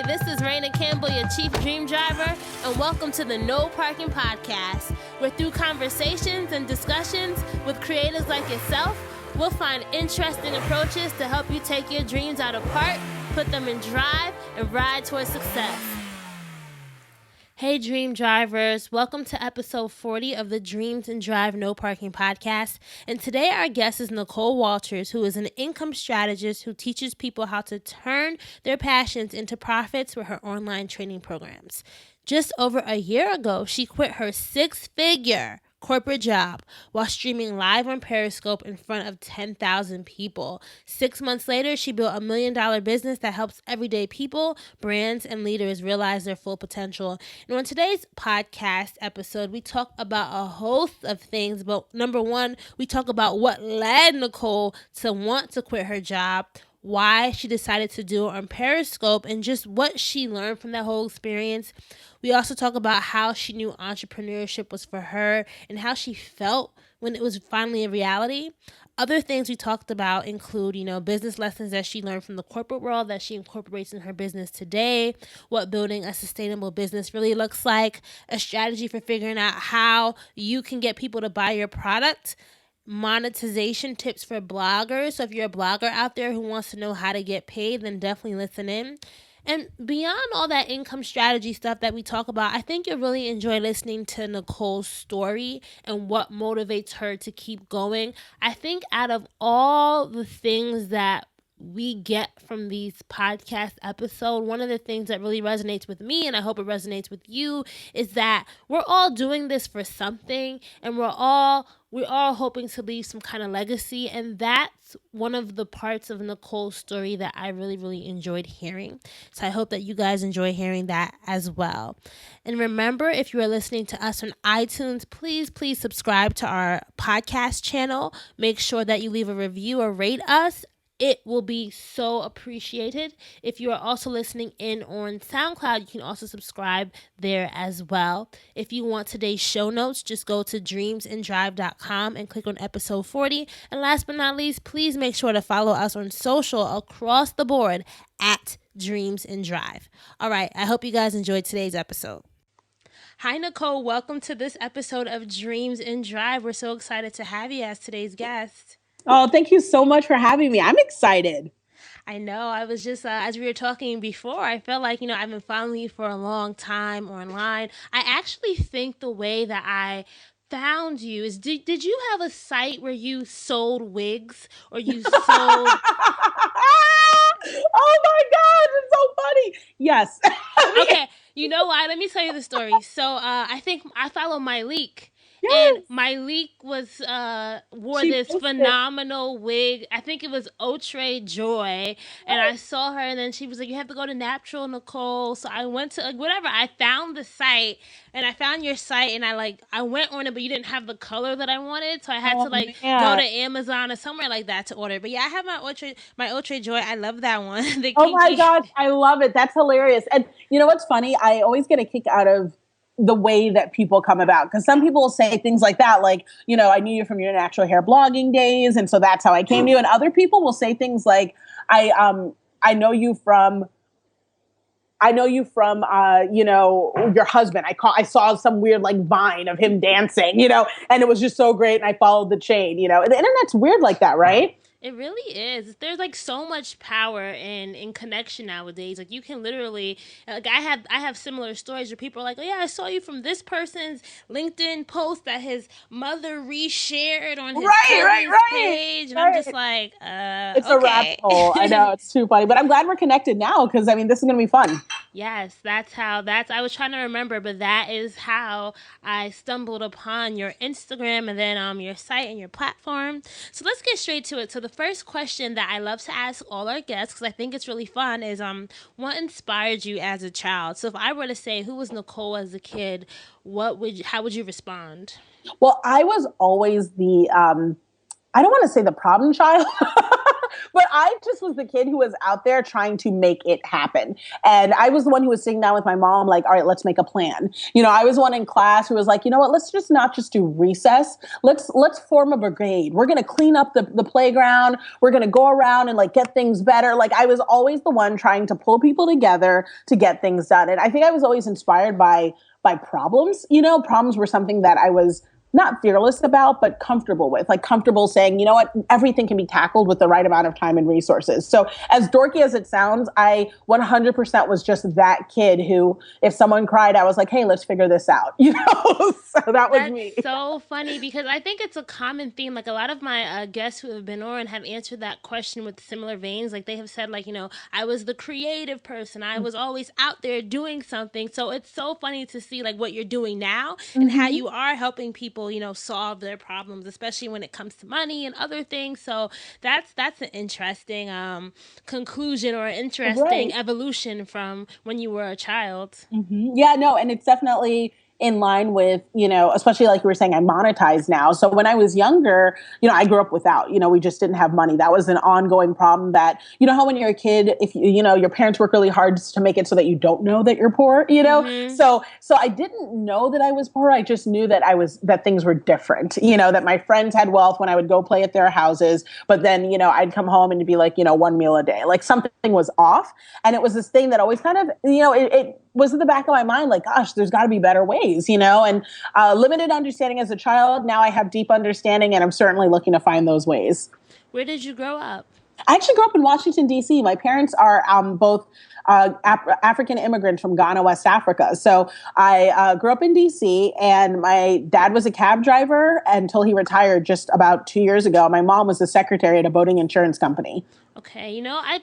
this is Raina Campbell, your Chief Dream Driver, and welcome to the No Parking Podcast, where through conversations and discussions with creators like yourself, we'll find interesting approaches to help you take your dreams out of park, put them in drive, and ride towards success. Hey Dream Drivers, welcome to episode 40 of the Dreams and Drive No Parking Podcast. And today our guest is Nicole Walters, who is an income strategist who teaches people how to turn their passions into profits with her online training programs. Just over a year ago, she quit her six-figure corporate job while streaming live on Periscope in front of 10,000 people. 6 months later, she built $1 million business that helps everyday people, brands, and leaders realize their full potential. And on today's podcast episode, we talk about a host of things, but number one, we talk about what led Nicole to want to quit her job, why she decided to do it on Periscope, and just what she learned from that whole experience. We also talk about how she knew entrepreneurship was for her and how she felt when it was finally a reality. Other things we talked about include, business lessons that she learned from the corporate world that she incorporates in her business today, what building a sustainable business really looks like, a strategy for figuring out how you can get people to buy your product, monetization tips for bloggers. So if you're a blogger out there who wants to know how to get paid, then definitely listen in. And beyond all that income strategy stuff that we talk about, I think you'll really enjoy listening to Nicole's story and what motivates her to keep going. I think out of all the things that we get from these podcast episodes, one of the things that really resonates with me, and I hope it resonates with you, is that we're all doing this for something, and we're all hoping to leave some kind of legacy. And that's one of the parts of Nicole's story that I really, really enjoyed hearing. So I hope that you guys enjoy hearing that as well. And remember, if you are listening to us on iTunes, please subscribe to our podcast channel. Make sure that you leave a review or rate us. It will be so appreciated. If you are also listening in on SoundCloud, you can also subscribe there as well. If you want today's show notes, just go to dreamsanddrive.com and click on episode 40. And last but not least, please make sure to follow us on social across the board at Dreams and Drive. All right, I hope you guys enjoyed today's episode. Hi, Nicole. Welcome to this episode of Dreams and Drive. We're so excited to have you as today's guest. Oh, thank you so much for having me. I'm excited. I know. I was just, as we were talking before, I felt like, I've been following you for a long time online. I actually think the way that I found you is, did you have a site where you sold wigs or you sold... Oh my God, it's so funny. Yes. Okay. You know why? Let me tell you the story. So I think I follow Myleik. Yes. And Myleik wore this phenomenal wig. I think it was Outre Joy. And I saw her, and then she was like, you have to go to Natural Nicole. So I went to, whatever. I found the site, and I found your site, and I went on it, but you didn't have the color that I wanted. So I had to, go to Amazon or somewhere like that to order. But yeah, I have my Outre Joy. I love that one. Oh my gosh, I love it. That's hilarious. And you know what's funny? I always get a kick out of the way that people come about. Because some people will say things like that, like, I knew you from your natural hair blogging days, and so that's how I came to you. And other people will say things like, I know you from your husband. I saw some weird Vine of him dancing, and it was just so great. And I followed the chain, the internet's weird like that, right? It really is. There's so much power in connection nowadays. You can literally, I have similar stories where people are like, oh yeah, I saw you from this person's LinkedIn post that his mother reshared on his page. And I'm just like, it's a rabbit hole. I know, it's too funny. But I'm glad we're connected now because, this is going to be fun. Yes, I was trying to remember, but that is how I stumbled upon your Instagram and then your site and your platform. So let's get straight to it. So the first question that I love to ask all our guests, because I think it's really fun, is what inspired you as a child? So if I were to say, who was Nicole as a kid, how would you respond? Well, I was always the, I don't want to say the problem child, But I just was the kid who was out there trying to make it happen. And I was the one who was sitting down with my mom, like, all right, let's make a plan. I was one in class who was like, you know what, let's just not just do recess. Let's form a brigade. We're going to clean up the playground. We're going to go around and like get things better. Like I was always the one trying to pull people together to get things done. And I think I was always inspired by problems. Problems were something that I was not fearless about, but comfortable with, like comfortable saying, you know what, everything can be tackled with the right amount of time and resources. So as dorky as it sounds, I 100% was just that kid who, if someone cried, I was like, hey, let's figure this out. So that was me. That's so funny because I think it's a common theme. Like a lot of my guests who have been on have answered that question with similar veins. Like they have said, like, I was the creative person. I was always out there doing something. So it's so funny to see like what you're doing now and how you are helping people, solve their problems, especially when it comes to money and other things. So that's an interesting conclusion or interesting evolution from when you were a child. Yeah, no, and it's definitely in line with, especially like you were saying, I monetize now. So when I was younger, I grew up without, we just didn't have money. That was an ongoing problem that, how when you're a kid, if your parents work really hard to make it so that you don't know that you're poor, So I didn't know that I was poor. I just knew that that things were different, that my friends had wealth when I would go play at their houses. But then, I'd come home and it'd be like, one meal a day, like something was off. And it was this thing that always kind of, it was in the back of my mind, like, gosh, there's got to be better ways, and limited understanding as a child. Now I have deep understanding and I'm certainly looking to find those ways. Where did you grow up? I actually grew up in Washington, D.C. My parents are both African immigrants from Ghana, West Africa. So I grew up in D.C. and my dad was a cab driver until he retired just about 2 years ago. My mom was the secretary at a boating insurance company. Okay,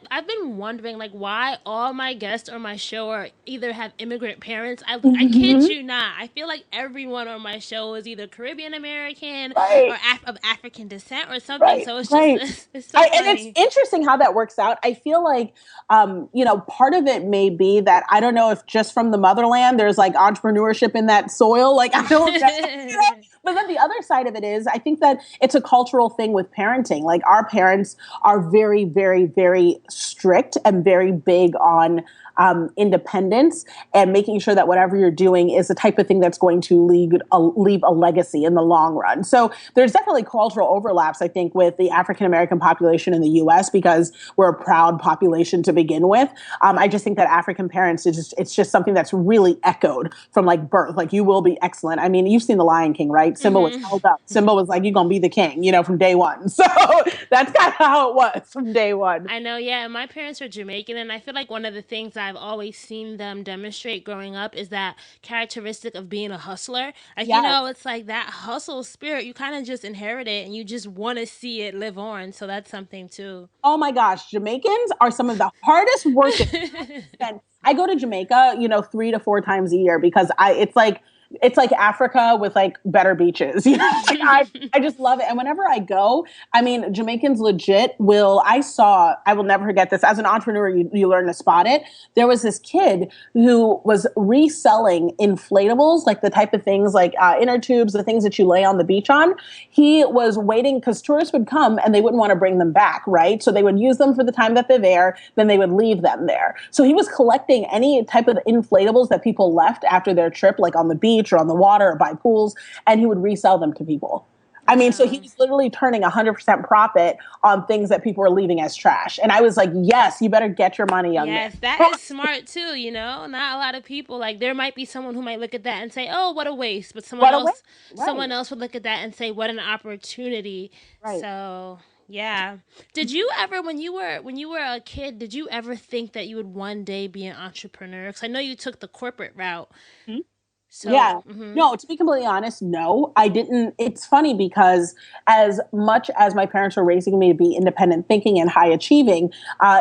I've been wondering like why all my guests on my show are either have immigrant parents. I kid you not. I feel like everyone on my show is either Caribbean American or of African descent or something. So it's just it's so funny. And it's interesting how that works out. I feel like part of it may be that I don't know if just from the motherland there's like entrepreneurship in that soil. Like I don't know. But then the other side of it is, I think that it's a cultural thing with parenting. Like our parents are very, very, very strict and very big on independence and making sure that whatever you're doing is the type of thing that's going to leave a legacy in the long run. So there's definitely cultural overlaps, I think, with the African American population in the U.S. because we're a proud population to begin with. I just think that African parents, it's just something that's really echoed from like birth. Like you will be excellent. I mean, you've seen The Lion King, right? Simba was held up. Simba was like, you're going to be the king, from day one. So that's kind of how it was from day one. I know, yeah. My parents are Jamaican, and I feel like one of the things I've always seen them demonstrate growing up is that characteristic of being a hustler. Like, it's like that hustle spirit, you kind of just inherit it and you just want to see it live on. So that's something too. Oh my gosh. Jamaicans are some of the hardest working. I go to Jamaica, 3 to 4 times a year because it's like Africa with like better beaches. I just love it. And whenever I go, I mean, Jamaicans legit I will never forget this. As an entrepreneur, you learn to spot it. There was this kid who was reselling inflatables, like the type of things like inner tubes, the things that you lay on the beach on. He was waiting because tourists would come and they wouldn't want to bring them back, right? So they would use them for the time that they're there, then they would leave them there. So he was collecting any type of inflatables that people left after their trip, like on the beach or on the water or by pools, and he would resell them to people. I mean, so he was literally turning 100% profit on things that people were leaving as trash. And I was like, yes, you better get your money, young man. Yes, that is smart too, Not a lot of people, like there might be someone who might look at that and say, oh, what a waste. But someone else would look at that and say, what an opportunity. Right. So yeah. Did you ever, when you were a kid, did you ever think that you would one day be an entrepreneur? Because I know you took the corporate route. Mm-hmm. So, yeah. No, to be completely honest, no, I didn't. It's funny because as much as my parents were raising me to be independent thinking and high achieving,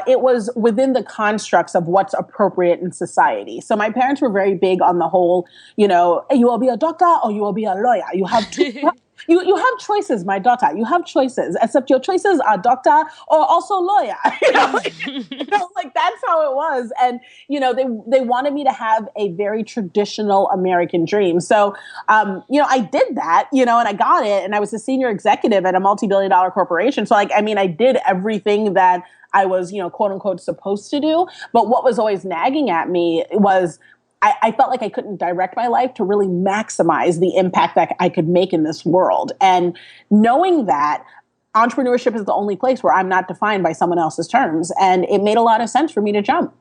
it was within the constructs of what's appropriate in society. So my parents were very big on the whole, you will be a doctor or you will be a lawyer. You have two You have choices, my daughter. You have choices, except your choices are doctor or also lawyer. Like that's how it was. And they wanted me to have a very traditional American dream. So I did that, and I got it, and I was a senior executive at a multi-billion-dollar corporation. So I did everything that I was, quote unquote, supposed to do. But what was always nagging at me was I felt like I couldn't direct my life to really maximize the impact that I could make in this world. And knowing that entrepreneurship is the only place where I'm not defined by someone else's terms. And it made a lot of sense for me to jump.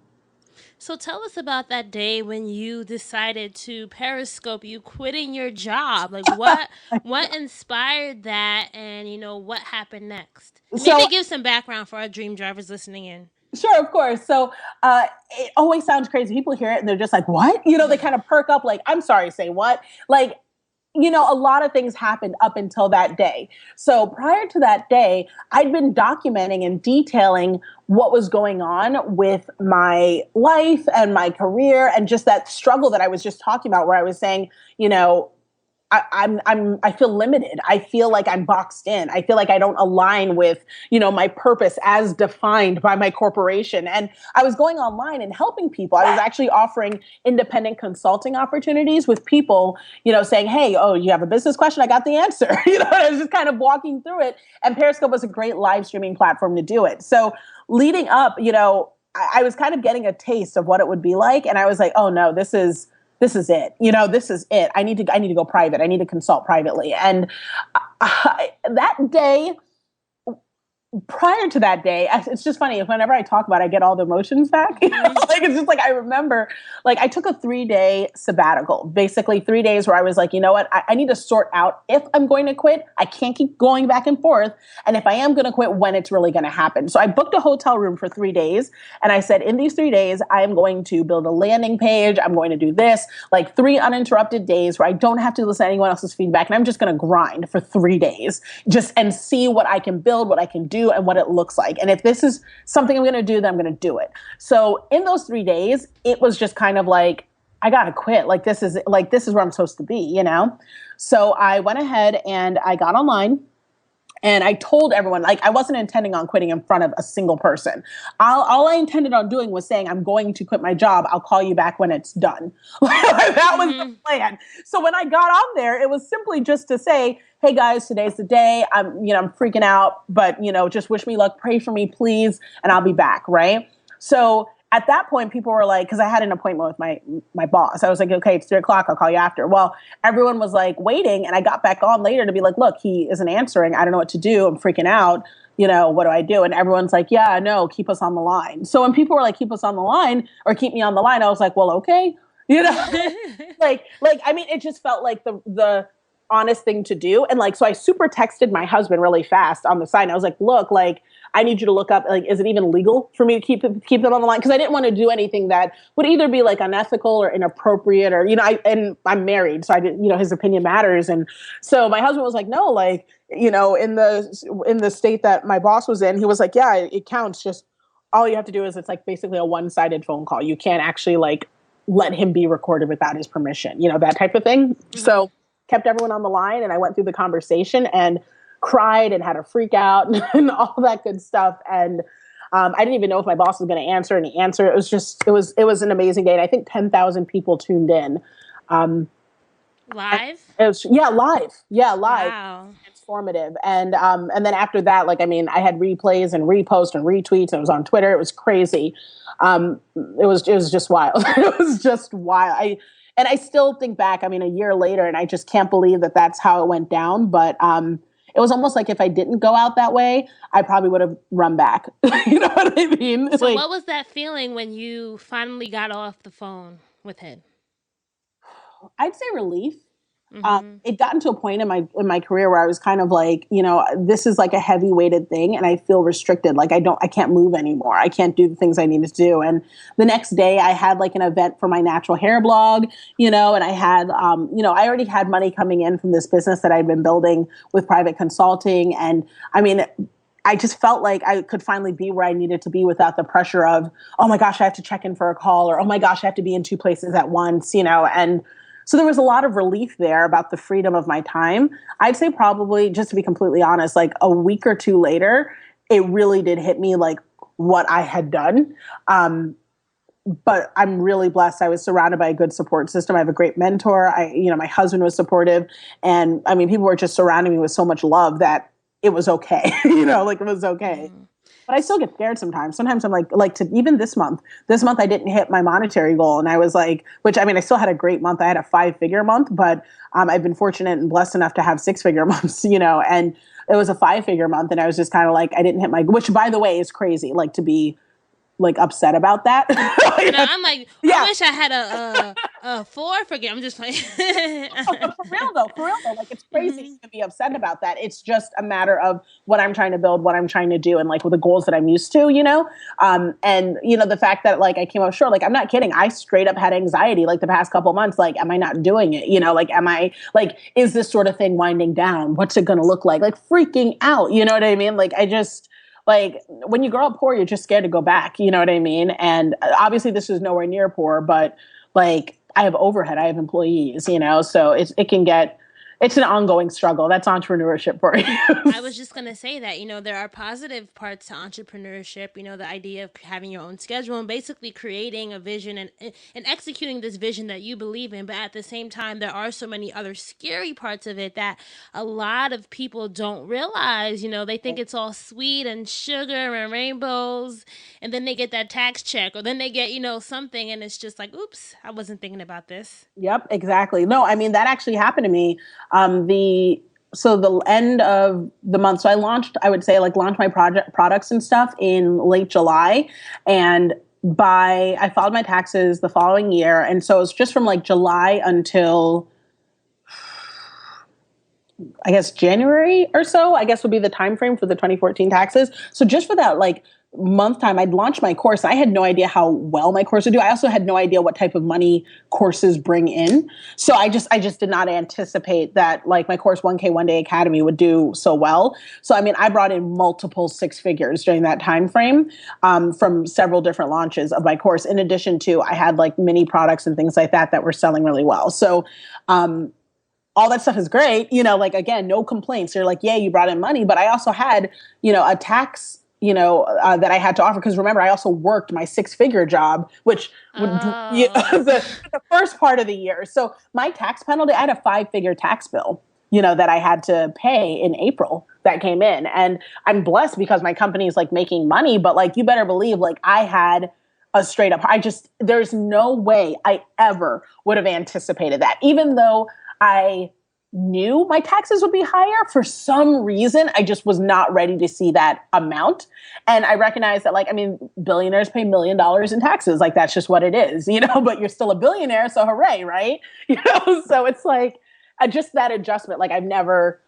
So tell us about that day when you decided to Periscope, you quitting your job. Like what inspired that, and what happened next? Maybe give some background for our dream drivers listening in. Sure, of course. So it always sounds crazy. People hear it and they're just like, what? They kind of perk up like, I'm sorry, say what? Like, a lot of things happened up until that day. So prior to that day, I'd been documenting and detailing what was going on with my life and my career and just that struggle that I was just talking about, where I was saying, I feel limited. I feel like I'm boxed in. I feel like I don't align with, my purpose as defined by my corporation. And I was going online and helping people. I was actually offering independent consulting opportunities with people, saying, hey, oh, you have a business question? I got the answer. I was just kind of walking through it. And Periscope was a great live streaming platform to do it. So leading up, I was kind of getting a taste of what it would be like. And I was like, oh no, this is it. This is it. I need to go private. I need to consult privately. And that day, prior to that day, it's just funny. Whenever I talk about it, I get all the emotions back. It's just like, I remember, I took a 3-day sabbatical, basically 3 days where I was like, you know what? I need to sort out if I'm going to quit. I can't keep going back and forth. And if I am going to quit, when it's really going to happen. So I booked a hotel room for 3 days. And I said, in these 3 days, I am going to build a landing page. I'm going to do this, 3 uninterrupted days where I don't have to listen to anyone else's feedback. And I'm just going to grind for 3 days and see what I can build, what I can do, and what it looks like. And if this is something I'm going to do, then I'm going to do it. So in those 3 days, it was just kind of like, I got to quit. This is where I'm supposed to be, So I went ahead and I got online. And I told everyone, I wasn't intending on quitting in front of a single person. All I intended on doing was saying, I'm going to quit my job. I'll call you back when it's done. That was the plan. So when I got on there, it was simply just to say, hey guys, today's the day. I'm freaking out, but just wish me luck. Pray for me, please. And I'll be back. Right. So at that point, people were like, because I had an appointment with my boss. I was like, okay, it's 3:00. I'll call you after. Well, everyone was waiting. And I got back on later to be like, look, he isn't answering. I don't know what to do. I'm freaking out. What do I do? And everyone's like, yeah, no, keep us on the line. So when people were like, keep us on the line or keep me on the line, I was like, well, okay. It just felt like the honest thing to do. And so I super texted my husband really fast on the side. And I was like, look, I need you to look up, is it even legal for me to keep them on the line? Because I didn't want to do anything that would either be unethical or inappropriate or, and I'm married. So I didn't, his opinion matters. And so my husband was like, no, in the state that my boss was in, he was like, yeah, it counts. Just all you have to do is it's basically a one-sided phone call. You can't actually let him be recorded without his permission, that type of thing. Mm-hmm. So kept everyone on the line and I went through the conversation and cried and had a freak out and all that good stuff. And I didn't even know if my boss was going to answer, and he answered. It was an amazing day. And I think 10,000 people tuned in. Live? Live. Yeah, live. Wow. Transformative. And then after that, I had replays and reposts and retweets. It was on Twitter. It was crazy. It was just wild. It was just wild. I still think back, a year later, and I just can't believe that that's how it went down. But it was almost like if I didn't go out that way, I probably would have run back. You know what I mean? So what was that feeling when you finally got off the phone with him? I'd say relief. Mm-hmm. It gotten to a point in my career where I was kind of this is a heavy weighted thing and I feel restricted. I can't move anymore. I can't do the things I need to do. And the next day I had an event for my natural hair blog, and I had, I already had money coming in from this business that I'd been building with private consulting. And I just felt like I could finally be where I needed to be without the pressure of, oh my gosh, I have to check in for a call, or, oh my gosh, I have to be in 2 places at once, and So there was a lot of relief there about the freedom of my time. I'd say probably, just to be completely honest, like a week or two later, it really did hit me like what I had done. But I'm really blessed. I was surrounded by a good support system. I have a great mentor. My husband was supportive. And I mean, people were just surrounding me with so much love that it was okay. Like it was okay. But I still get scared sometimes. Sometimes I'm even this month I didn't hit my monetary goal. And I was like, I still had a great month. I had a 5-figure month, but I've been fortunate and blessed enough to have 6-figure months, and it was a 5-figure month. And I was just kind of like, I didn't hit which by the way is crazy, like to be like upset about that. I'm like, I wish I had a 4-figure. I'm just like, for real though, like it's crazy to be upset about that. It's just a matter of what I'm trying to build, what I'm trying to do, and like with the goals that I'm used to, and the fact that like I came up short, like I'm not kidding. I straight up had anxiety like the past couple months. Like, am I not doing it? Like, am I like, is this sort of thing winding down? What's it going to look like? Like freaking out. You know what I mean? Like like when you grow up poor, you're just scared to go back. You know what I mean? And obviously this is nowhere near poor, but like I have overhead, I have employees, so it's an ongoing struggle. That's entrepreneurship for you. I was just going to say that, there are positive parts to entrepreneurship, the idea of having your own schedule and basically creating a vision and executing this vision that you believe in. But at the same time, there are so many other scary parts of it that a lot of people don't realize. They think it's all sweet and sugar and rainbows, and then they get that tax check, or then they get, something, and it's just like, oops, I wasn't thinking about this. Yep, exactly. No, I mean, that actually happened to me. The end of the month, so I launched my products and stuff in late July, and I filed my taxes the following year. And so it's just from like July until I guess January or so, I guess would be the time frame for the 2014 taxes. So just for that like month time, I'd launched my course. I had no idea how well my course would do. I also had no idea what type of money courses bring in. So I just did not anticipate that like my course 1K One Day Academy would do so well. So I mean, I brought in multiple 6 figures during that time frame from several different launches of my course. In addition to, I had like mini products and things like that were selling really well. So all that stuff is great, like again, no complaints. You're like, yeah, you brought in money, but I also had, a tax that I had to offer. Because remember, I also worked my 6-figure job, which the first part of the year. So my tax penalty, I had a 5-figure tax bill, that I had to pay in April that came in. And I'm blessed because my company is like making money, but like, you better believe like I had a straight up, there's no way I ever would have anticipated that. Even though I knew my taxes would be higher, for some reason, I just was not ready to see that amount. And I recognize that, like, I mean, billionaires pay $1 million in taxes. Like, that's just what it is, but you're still a billionaire. So hooray, right? So it's like just that adjustment. Like I've never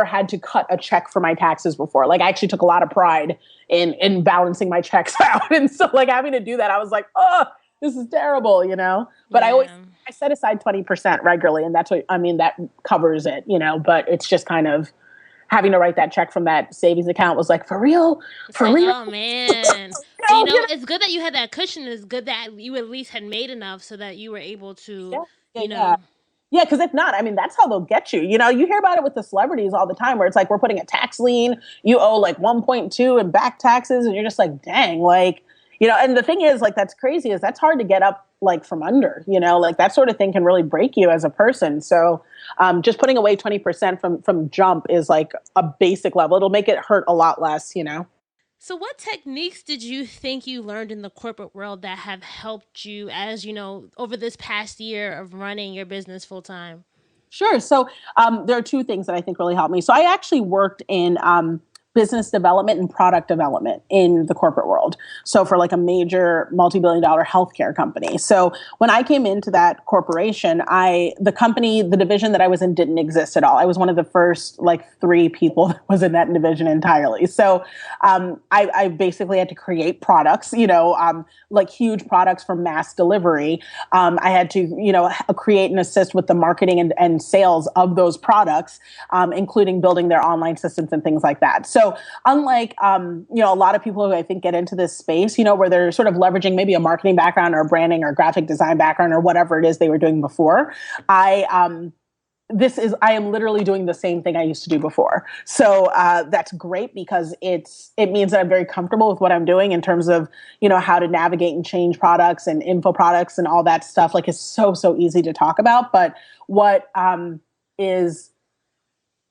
had to cut a check for my taxes before. Like I actually took a lot of pride in balancing my checks out. And so like having to do that, I was like, oh, this is terrible, but yeah. I set aside 20% regularly, and that's that covers it, but it's just kind of having to write that check from that savings account was like, for real? Oh man. It's good that you had that cushion. It's good that you at least had made enough so that you were able to, Yeah, because if not, I mean, that's how they'll get you. You hear about it with the celebrities all the time where it's like, we're putting a tax lien, you owe like 1.2 in back taxes, and you're just like, dang, like, and the thing is, like, that's crazy is that's hard to get up, like, from under, like that sort of thing can really break you as a person. So just putting away 20% from jump is like a basic level. It'll make it hurt a lot less, So what techniques did you think you learned in the corporate world that have helped you as, over this past year of running your business full time? Sure. So there are 2 things that I think really helped me. So I actually worked in business development and product development in the corporate world. So for like a major multi-billion-dollar healthcare company. So when I came into that corporation, the division that I was in didn't exist at all. I was one of the first like 3 people that was in that division entirely. So I basically had to create products, like huge products for mass delivery. I had to, create and assist with the marketing and sales of those products, including building their online systems and things like that. So So unlike, a lot of people who I think get into this space, where they're sort of leveraging maybe a marketing background or branding or graphic design background or whatever it is they were doing before, I am literally doing the same thing I used to do before. So that's great because it means that I'm very comfortable with what I'm doing in terms of, how to navigate and change products and info products and all that stuff. Like it's so easy to talk about. But what is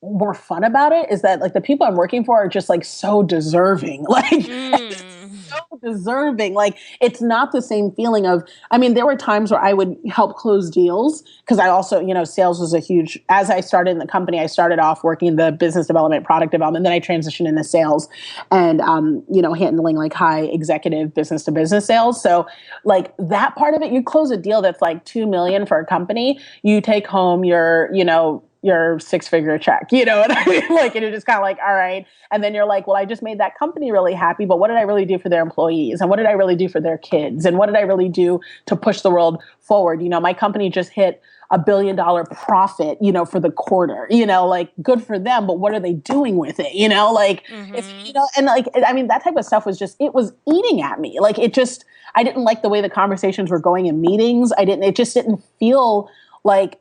more fun about it is that like the people I'm working for are just like so deserving, like so deserving. Like it's not the same feeling of, there were times where I would help close deals because I also, sales was a huge, as I started in the company, I started off working the business development, product development, then I transitioned into sales and, handling like high executive business to business sales. So like that part of it, you close a deal that's like 2 million for a company, you take home your 6-figure check, you know what I mean? Like, and you're just kind of like, all right. And then you're like, well, I just made that company really happy, but what did I really do for their employees? And what did I really do for their kids? And what did I really do to push the world forward? My company just hit $1 billion profit, for the quarter, like good for them, but what are they doing with it? That type of stuff was just, it was eating at me. Like I didn't like the way the conversations were going in meetings. It just didn't feel like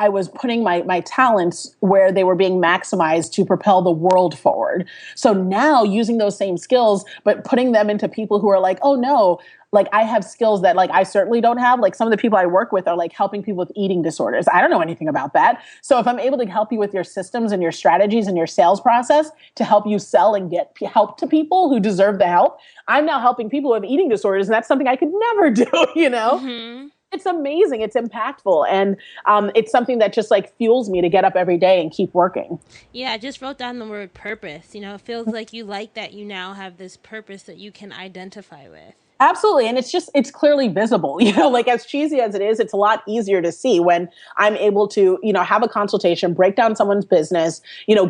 I was putting my talents where they were being maximized to propel the world forward. So now using those same skills, but putting them into people who are like, oh no, like I have skills that like I certainly don't have. Like some of the people I work with are like helping people with eating disorders. I don't know anything about that. So if I'm able to help you with your systems and your strategies and your sales process to help you sell and get help to people who deserve the help, I'm now helping people with eating disorders. And that's something I could never do, Mm-hmm. It's amazing. It's impactful. And it's something that just like fuels me to get up every day and keep working. Yeah, I just wrote down the word purpose. It feels like you like that you now have this purpose that you can identify with. Absolutely. And it's clearly visible, like as cheesy as it is, it's a lot easier to see when I'm able to, have a consultation, break down someone's business,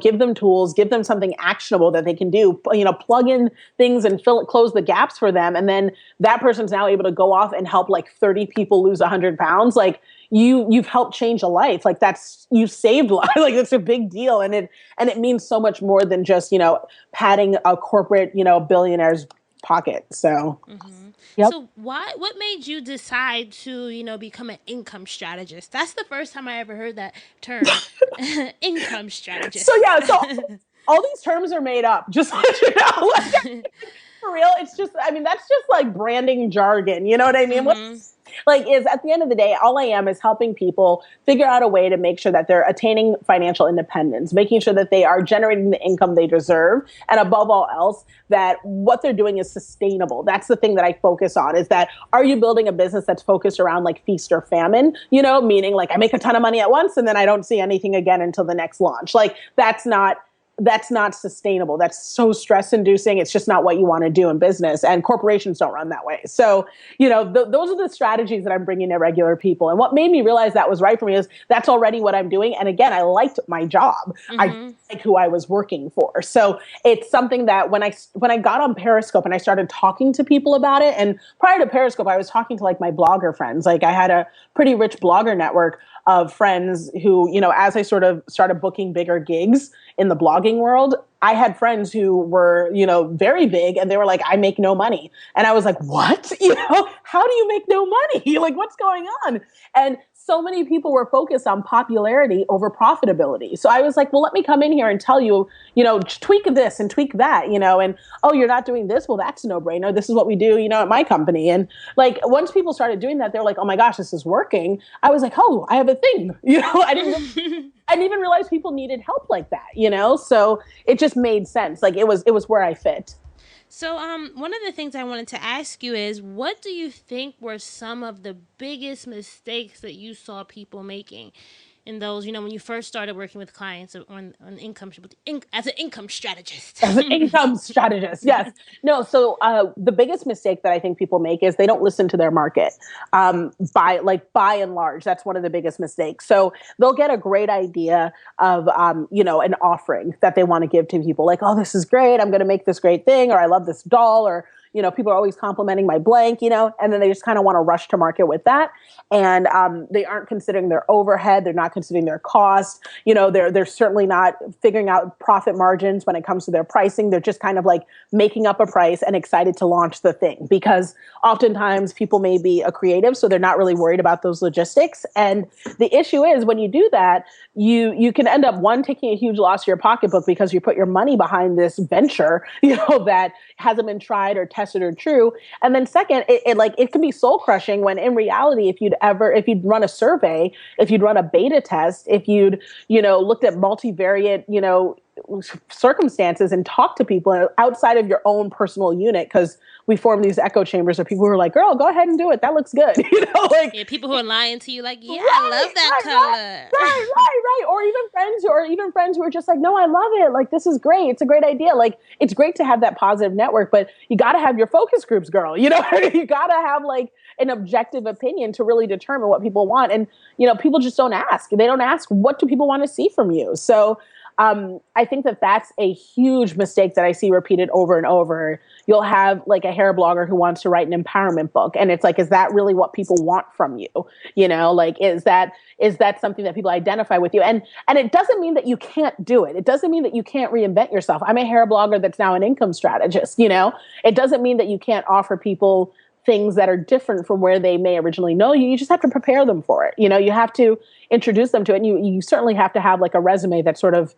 give them tools, give them something actionable that they can do, plug in things and close the gaps for them. And then that person's now able to go off and help like 30 people lose 100 pounds. Like you've helped change a life. Like you saved life. Like it's a big deal. And it means so much more than just, padding a corporate, billionaire's pocket. So, Yep. So what made you decide to, become an income strategist? That's the first time I ever heard that term, income strategist. So all these terms are made up, just so you know. Like, for real, it's just, that's just like branding jargon. You know what I mean? Mm-hmm. Is at the end of the day, all I am is helping people figure out a way to make sure that they're attaining financial independence, making sure that they are generating the income they deserve. And above all else, that what they're doing is sustainable. That's the thing that I focus on is that, are you building a business that's focused around like feast or famine, meaning like I make a ton of money at once and then I don't see anything again until the next launch. Like that's not sustainable. That's so stress inducing. It's just not what you want to do in business, and corporations don't run that way. So, those are the strategies that I'm bringing to regular people. And what made me realize that was right for me is that's already what I'm doing. And again, I liked my job. Mm-hmm. I like who I was working for. So it's something that when I got on Periscope and I started talking to people about it, and prior to Periscope, I was talking to like my blogger friends. Like I had a pretty rich blogger network of friends who, as I sort of started booking bigger gigs in the blogging world, I had friends who were, very big, and they were like, I make no money. And I was like, what? How do you make no money? Like, what's going on? And so many people were focused on popularity over profitability. So I was like, well, let me come in here and tell you, tweak this and tweak that, and, oh, you're not doing this? Well, that's a no-brainer. This is what we do, at my company. And like, once people started doing that, they're like, oh my gosh, this is working. I was like, oh, I have a thing. I didn't even realize people needed help like that, So it just made sense. Like it was where I fit. So one of the things I wanted to ask you is, what do you think were some of the biggest mistakes that you saw people making in those, when you first started working with clients on income, as an income strategist? As an income strategist, yes. No, so the biggest mistake that I think people make is they don't listen to their market. By and large, that's one of the biggest mistakes. So they'll get a great idea of, an offering that they want to give to people. Like, oh, this is great. I'm going to make this great thing. Or I love this doll. Or, people are always complimenting my blank, and then they just kind of want to rush to market with that. And they aren't considering their overhead. They're not considering their cost. They're certainly not figuring out profit margins when it comes to their pricing. They're just kind of like making up a price and excited to launch the thing, because oftentimes people may be a creative, so they're not really worried about those logistics. And the issue is, when you do that, you can end up, one, taking a huge loss to your pocketbook because you put your money behind this venture, that hasn't been tried or tested or true. And then second, it can be soul crushing, when in reality, if you'd run a survey, if you'd run a beta test, if you'd, looked at multivariate, circumstances and talk to people outside of your own personal unit, because we form these echo chambers of people who are like, girl, go ahead and do it. That looks good. People who are lying to you, like, yeah, right, I love that color. Right. Or even friends who are just like, no, I love it. Like, this is great. It's a great idea. Like, it's great to have that positive network, but you got to have your focus groups, girl. You got to have like an objective opinion to really determine what people want. And, people just don't ask. They don't ask, what do people want to see from you? So I think that that's a huge mistake that I see repeated over and over. You'll have like a hair blogger who wants to write an empowerment book. And it's like, is that really what people want from you? Is that something that people identify with you? And it doesn't mean that you can't do it. It doesn't mean that you can't reinvent yourself. I'm a hair blogger that's now an income strategist. It doesn't mean that you can't offer people things that are different from where they may originally know you. You just have to prepare them for it. You have to introduce them to it. And you certainly have to have like a resume that sort of,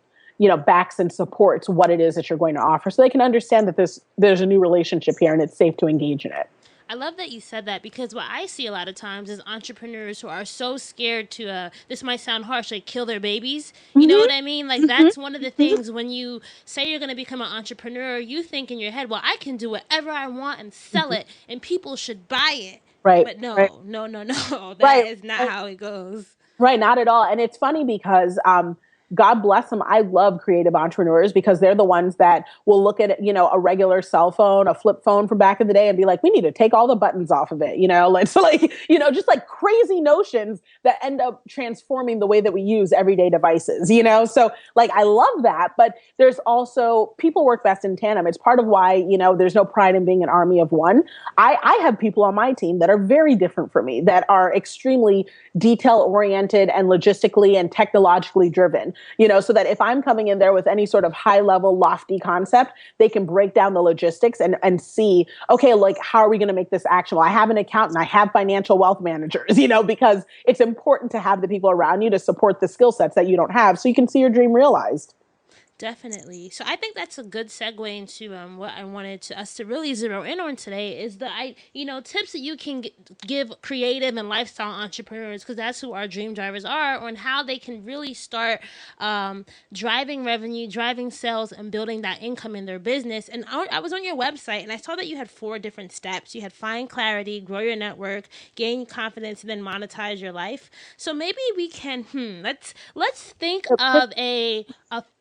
backs and supports what it is that you're going to offer, so they can understand that there's a new relationship here and it's safe to engage in it. I love that you said that, because what I see a lot of times is entrepreneurs who are so scared to, this might sound harsh, like kill their babies. You know what I mean? Like, that's one of the things when you say you're going to become an entrepreneur, you think in your head, well, I can do whatever I want and sell it and people should buy it. Right. But no. That is not how it goes. Right. Not at all. And it's funny because, God bless them. I love creative entrepreneurs, because they're the ones that will look at, a regular cell phone, a flip phone from back in the day, and be like, we need to take all the buttons off of it. Just like crazy notions that end up transforming the way that we use everyday devices, So like, I love that. But there's also, people work best in tandem. It's part of why, there's no pride in being an army of one. I have people on my team that are very different from me, that are extremely detail oriented and logistically and technologically driven. So that if I'm coming in there with any sort of high level, lofty concept, they can break down the logistics and see, okay, like, how are we going to make this actionable? I have an accountant, I have financial wealth managers, because it's important to have the people around you to support the skill sets that you don't have, so you can see your dream realized. Definitely. So I think that's a good segue into what I wanted us to really zero in on today is tips that you can give creative and lifestyle entrepreneurs, because that's who our dream drivers are, on how they can really start driving revenue, driving sales, and building that income in their business. And I was on your website and I saw that you had 4 different steps. You had find clarity, grow your network, gain confidence, and then monetize your life. So maybe we can let's think of a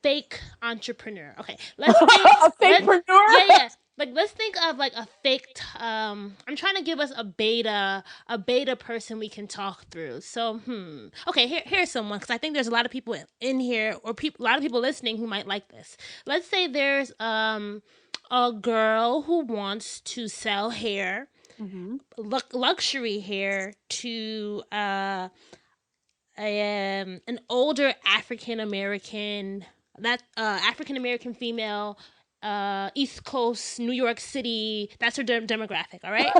fake entrepreneur. Okay, let's think a fakepreneur. Yeah. Like, let's think of like a fake. I'm trying to give us a beta person we can talk through. So, okay, here's someone, because I think there's a lot of people in here, or a lot of people listening who might like this. Let's say there's a girl who wants to sell hair, luxury hair to an older African American female, East Coast, New York City. That's her demographic. All right.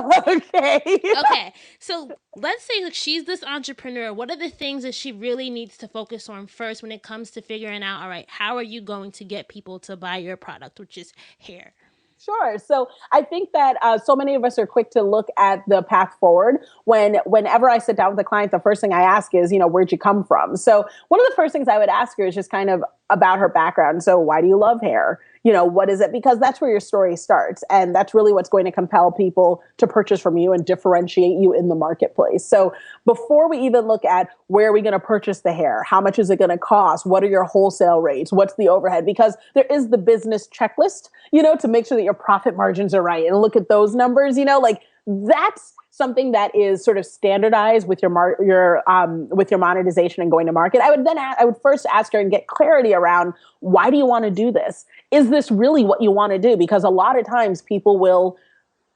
Okay. So let's say that she's this entrepreneur. What are the things that she really needs to focus on first when it comes to figuring out, all right, how are you going to get people to buy your product, which is hair? Sure. So I think that so many of us are quick to look at the path forward. Whenever I sit down with a client, the first thing I ask is, where'd you come from? So one of the first things I would ask her is just kind of about her background. So why do you love hair? What is it? Because that's where your story starts. And that's really what's going to compel people to purchase from you and differentiate you in the marketplace. So before we even look at where are we going to purchase the hair, how much is it going to cost? What are your wholesale rates? What's the overhead? Because there is the business checklist, to make sure that your profit margins are right, and look at those numbers, that's something that is sort of standardized with your monetization and going to market. I would first ask her and get clarity around, why do you want to do this? Is this really what you want to do? Because a lot of times people will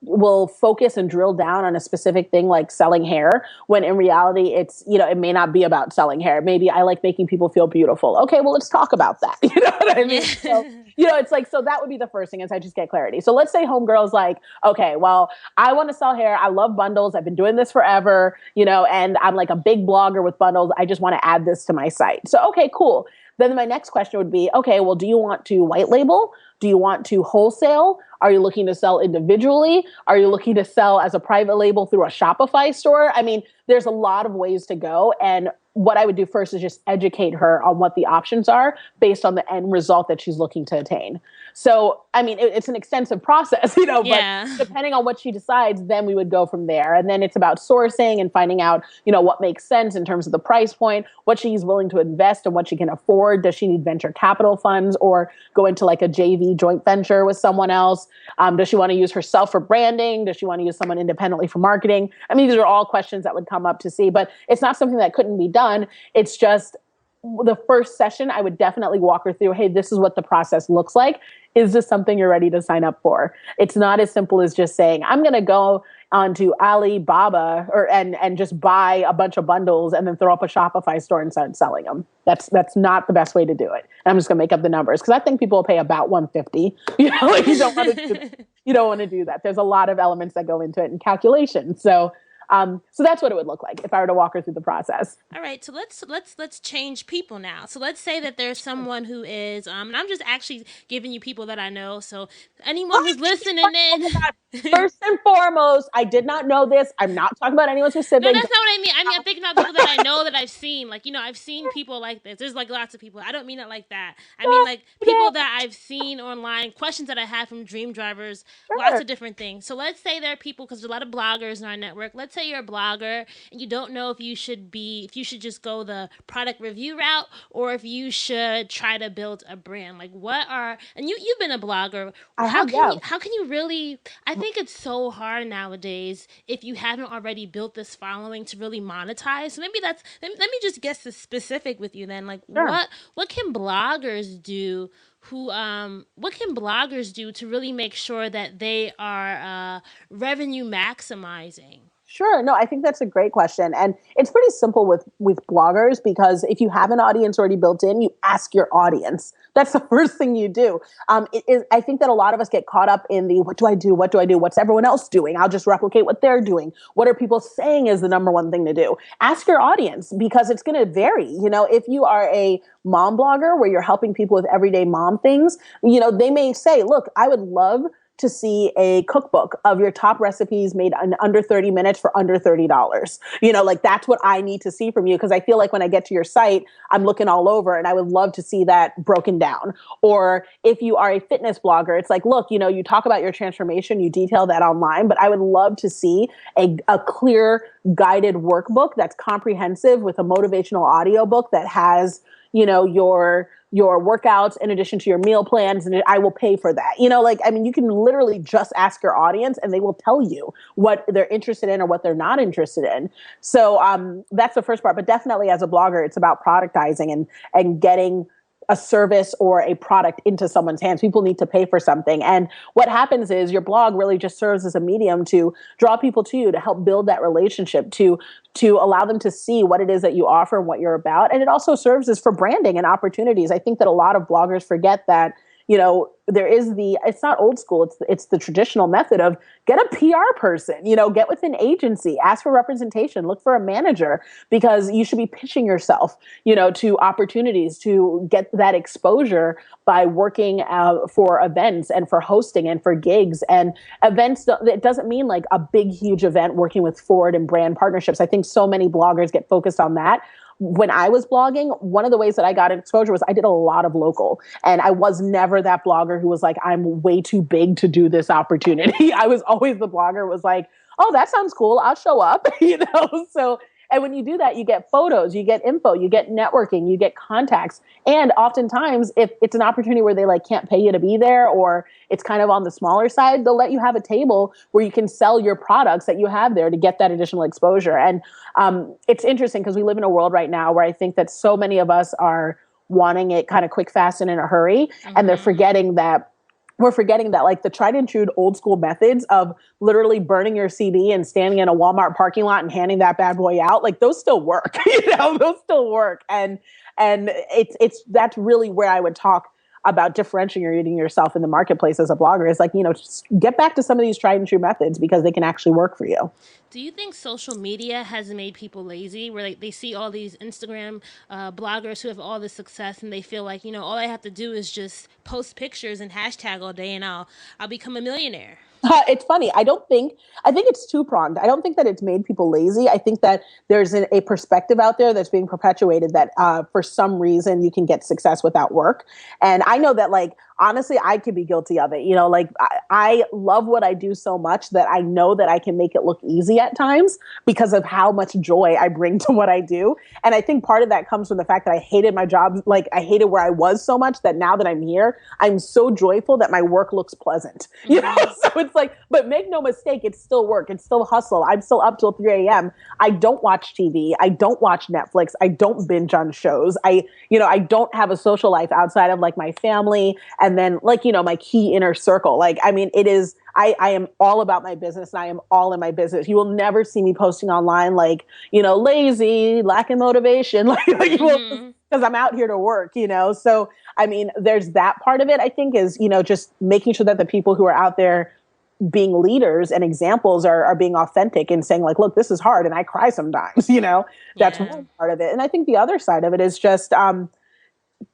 will focus and drill down on a specific thing like selling hair, when in reality it's, it may not be about selling hair. Maybe I like making people feel beautiful. Okay, well, let's talk about that. You know what I mean? So, it's like, so that would be the first thing, is I just get clarity. So let's say homegirl's like, okay, well, I want to sell hair. I love bundles. I've been doing this forever, and I'm like a big blogger with bundles. I just want to add this to my site. So, okay, cool. Then my next question would be, okay, well, do you want to white label? Do you want to wholesale? Are you looking to sell individually? Are you looking to sell as a private label through a Shopify store? I mean, there's a lot of ways to go. And what I would do first is just educate her on what the options are based on the end result that she's looking to attain. So, I mean, it's an extensive process, but depending on what she decides, then we would go from there. And then it's about sourcing and finding out, what makes sense in terms of the price point, what she's willing to invest and what she can afford. Does she need venture capital funds or go into like a JV joint venture with someone else? Does she want to use herself for branding? Does she want to use someone independently for marketing? I mean, these are all questions that would come up to see, but it's not something that couldn't be done. It's just the first session, I would definitely walk her through, hey, this is what the process looks like. Is this something you're ready to sign up for? It's not as simple as just saying, I'm going to go onto Alibaba and just buy a bunch of bundles and then throw up a Shopify store and start selling them. That's not the best way to do it. And I'm just going to make up the numbers because I think people will pay about $150. Like you don't want to do that. There's a lot of elements that go into it and calculations. So that's what it would look like if I were to walk her through the process. All right, so let's change people now. So let's say that there's someone who is, and I'm just actually giving you people that I know. So anyone who's listening in, first and foremost, I did not know this. I'm not talking about anyone specific. No, that's not what I mean. I'm thinking about people that I know that I've seen. Like, I've seen people like this. There's like lots of people. I don't mean it like that. I mean like people that I've seen online, questions that I had from dream drivers, lots of different things. So let's say there are people, because there's a lot of bloggers in our network. Let's say you're a blogger and you don't know if you should just go the product review route or if you should try to build a brand. Like and you've been a blogger. How can you really, I think it's so hard nowadays if you haven't already built this following to really monetize. So maybe let me just get specific with you then. Like what can bloggers do what can bloggers do to really make sure that they are revenue maximizing? Sure. No, I think that's a great question. And it's pretty simple with bloggers, because if you have an audience already built in, you ask your audience. That's the first thing you do. I think that a lot of us get caught up in the, what do I do? What do I do? What's everyone else doing? I'll just replicate what they're doing. What are people saying is the number one thing to do? Ask your audience, because it's going to vary. If you are a mom blogger where you're helping people with everyday mom things, they may say, look, I would love to see a cookbook of your top recipes made in under 30 minutes for under $30. Like that's what I need to see from you. Cause I feel like when I get to your site, I'm looking all over and I would love to see that broken down. Or if you are a fitness blogger, it's like, look, you talk about your transformation, you detail that online, but I would love to see a clear guided workbook that's comprehensive with a motivational audiobook that has, your workouts in addition to your meal plans, and I will pay for that. You can literally just ask your audience and they will tell you what they're interested in or what they're not interested in. So that's the first part. But definitely as a blogger, it's about productizing and getting a service or a product into someone's hands. People need to pay for something. And what happens is your blog really just serves as a medium to draw people to you, to help build that relationship, to allow them to see what it is that you offer and what you're about. And it also serves as for branding and opportunities. I think that a lot of bloggers forget that, there is it's not old school. It's the traditional method of get a PR person, get with an agency, ask for representation, look for a manager, because you should be pitching yourself, to opportunities to get that exposure by working for events and for hosting and for gigs and events. It doesn't mean like a big, huge event working with Ford and brand partnerships. I think so many bloggers get focused on that. When I was blogging, one of the ways that I got exposure was I did a lot of local, and I was never that blogger who was like, I'm way too big to do this opportunity. I was always the blogger who was like, oh, that sounds cool. I'll show up, So, and when you do that, you get photos, you get info, you get networking, you get contacts. And oftentimes, if it's an opportunity where they can't pay you to be there, or it's kind of on the smaller side, they'll let you have a table where you can sell your products that you have there to get that additional exposure. And it's interesting because we live in a world right now where I think that so many of us are wanting it kind of quick, fast, and in a hurry. Mm-hmm. And they're forgetting that we're forgetting that like the tried and true old school methods of literally burning your CD and standing in a Walmart parking lot and handing that bad boy out, like those still work, those still work. And that's really where I would talk about differentiating yourself in the marketplace as a blogger is like, just get back to some of these tried and true methods because they can actually work for you. Do you think social media has made people lazy where they see all these Instagram bloggers who have all this success and they feel like, all I have to do is just post pictures and hashtag all day and I'll become a millionaire? It's funny. I think it's two-pronged. I don't think that it's made people lazy. I think that there's a perspective out there that's being perpetuated that for some reason you can get success without work. And I know that like, honestly, I could be guilty of it. Like I love what I do so much that I know that I can make it look easy at times because of how much joy I bring to what I do. And I think part of that comes from the fact that I hated my job. Like I hated where I was so much that now that I'm here, I'm so joyful that my work looks pleasant. So it's like, but make no mistake, it's still work. It's still hustle. I'm still up till 3 a.m. I don't watch TV. I don't watch Netflix. I don't binge on shows. I don't have a social life outside of like my family. And then like, my key inner circle. Like, I mean, it is, I am all about my business and I am all in my business. You will never see me posting online like, lazy, lacking motivation, because I'm out here to work, So, I mean, there's that part of it, I think is, just making sure that the people who are out there being leaders and examples are being authentic and saying like, look, this is hard and I cry sometimes, that's one part of it. And I think the other side of it is just